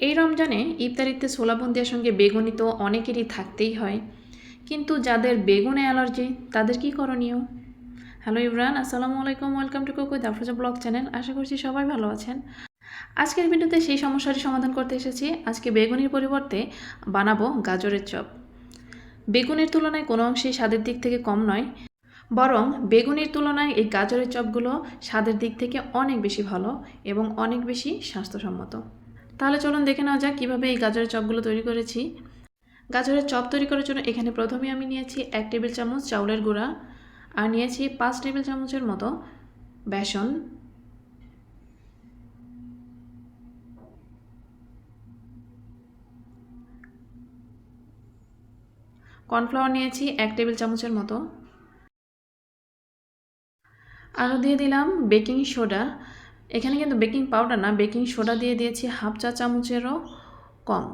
এই রমজানে ইফতারিতে ছোলা বুন্দিয়ার সঙ্গে বেগুনি তো অনেকেরই থাকতেই হয়, কিন্তু যাদের বেগুনে অ্যালার্জি তাদের কি করণীয়? হ্যালো ইব্রান, আসসালামু আলাইকুম, welcome to cook with Afroza blog channel. আশা করছি সবাই ভালো আছেন। আজকের ভিডিওতে সেই সমস্যাটি সমাধান করতে এসেছি। আজকে বেগুনির পরিবর্তে বানাবো গাজরের চপ। বেগুনের তুলনায় কোনো অংশেই স্বাদের দিক থেকে কম নয়, বরং বেগুনির তুলনায় এই গাজরের চপগুলো স্বাদের দিক থেকে অনেক বেশি ভালো এবং অনেক বেশি স্বাস্থ্যসম্মত। তাহলে চলুন দেখে নেওয়া যাক কীভাবে এই গাজরের চপগুলো তৈরি করেছি। গাজরের চপ তৈরি করার জন্য এখানে প্রথমে আমি নিয়েছি 1 টেবিল চামচ চাউলের গুঁড়া, আর নিয়েছি 5 টেবিল চামচের মতো বেসন, কর্নফ্লাওয়ার নিয়েছি 1 টেবিল চামচের মতো, আরও দিয়ে দিলাম বেকিং সোডা। এখানে কিন্তু বেকিং পাউডার না, বেকিং সোডা দিয়ে দিয়েছি হাফ চা চামচেরও কম।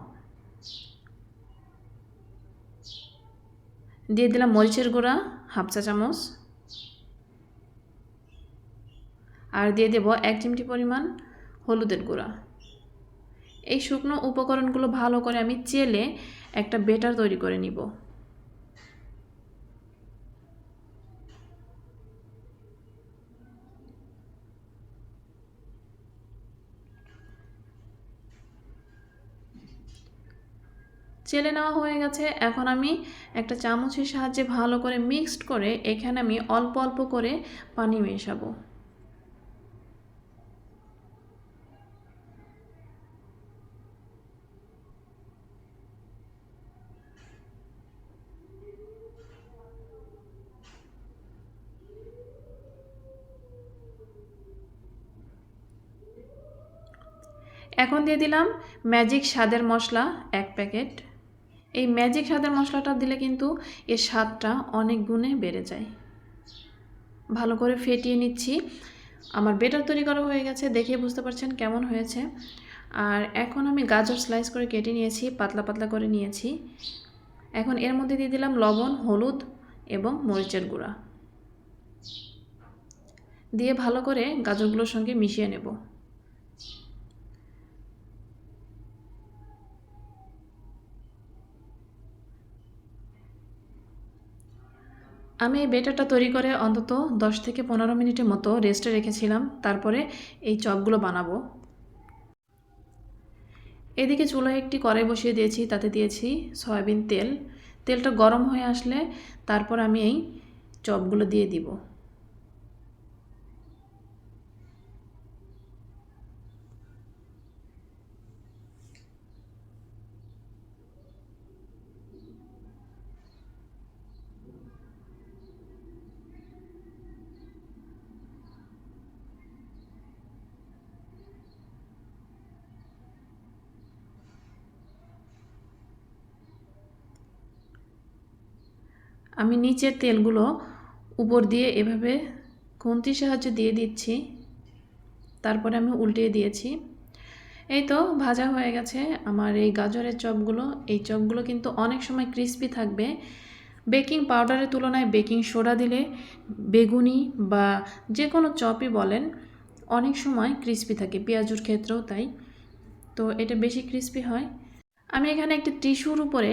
দিয়ে দিলাম মরিচের গুঁড়া হাফ চা চামচ, আর দিয়ে দেব 1 চিমটি পরিমাণ হলুদের গুঁড়া। এই শুকনো উপকরণগুলো ভালো করে আমি চেলে একটা বেটার তৈরি করে নিব। চেলে নেওয়া হয়ে গেছে। এখন আমি একটা চামচের সাহায্যে ভালো করে মিক্সড করে এখানে আমি অল্প অল্প করে পানি মেশাবো। এখন দিয়ে দিলাম ম্যাজিক স্বাদের মশলা 1 প্যাকেট। এই ম্যাজিক স্বাদের মশলাটা দিলে কিন্তু এর স্বাদটা অনেক গুণে বেড়ে যায়। ভালো করে ফেটিয়ে নিচ্ছি। আমার বেটার তৈরি করা হয়ে গেছে, দেখে বুঝতে পারছেন কেমন হয়েছে। আর এখন আমি গাজর স্লাইস করে কেটে নিয়েছি, পাতলা পাতলা করে নিয়েছি। এখন এর মধ্যে দিয়ে দিলাম লবণ, হলুদ এবং মরিচের গুঁড়া দিয়ে ভালো করে গাজরগুলোর সঙ্গে মিশিয়ে নেব। আমি এই বেটারটা তৈরি করে অন্তত 10 থেকে 15 মিনিটের মতো রেস্টে রেখেছিলাম, তারপরে এই চপগুলো বানাবো। এদিকে চুলায় একটি কড়াই বসিয়ে দিয়েছি, তাতে দিয়েছি সয়াবিন তেল। তেলটা গরম হয়ে আসলে তারপর আমি এই চপগুলো দিয়ে দিব। আমি নিচের তেলগুলো উপর দিয়ে এভাবে খুন্তির সাহায্যে দিয়ে দিচ্ছি, তারপরে আমি উল্টিয়ে দিয়েছি। এই তো ভাজা হয়ে গেছে আমার এই গাজরের চপগুলো। এই চপগুলো কিন্তু অনেক সময় ক্রিস্পি থাকবে। বেকিং পাউডারের তুলনায় বেকিং সোডা দিলে বেগুনি বা যে কোনো চপই বলেন অনেক সময় ক্রিস্পি থাকে, পেঁয়াজুর ক্ষেত্রেও তাই। তো এটা বেশি ক্রিস্পি হয়। আমি এখানে একটি টিস্যুর উপরে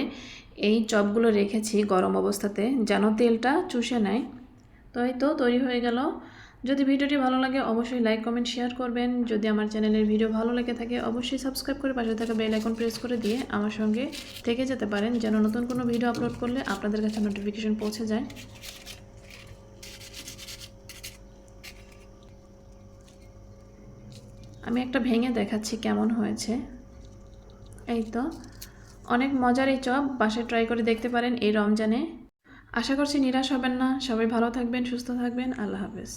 এই চপগুলো রেখেছি গরম অবস্থাতে, যেন তেলটা চুষে নেয়। তো এই তো তৈরি হয়ে গেল। যদি ভিডিওটি ভালো লাগে অবশ্যই লাইক, কমেন্ট, শেয়ার করবেন। যদি আমার চ্যানেলের ভিডিও ভালো লেগে থাকে অবশ্যই সাবস্ক্রাইব করে পাশে থাকা বেল আইকন প্রেস করে দিয়ে আমার সঙ্গে থেকে যেতে পারেন, যেন নতুন কোনো ভিডিও আপলোড করলে আপনাদের কাছে নোটিফিকেশন পৌঁছে যায়। আমি একটা ভেঙে দেখাচ্ছি কেমন হয়েছে। এই তো অনেক মজার এই চপ, বাসায় ট্রাই করে দেখতে পারেন এই রমজানে। আশা করছি নিরাশ হবেন না। সবাই ভালো থাকবেন, সুস্থ থাকবেন। আল্লাহ হাফেজ।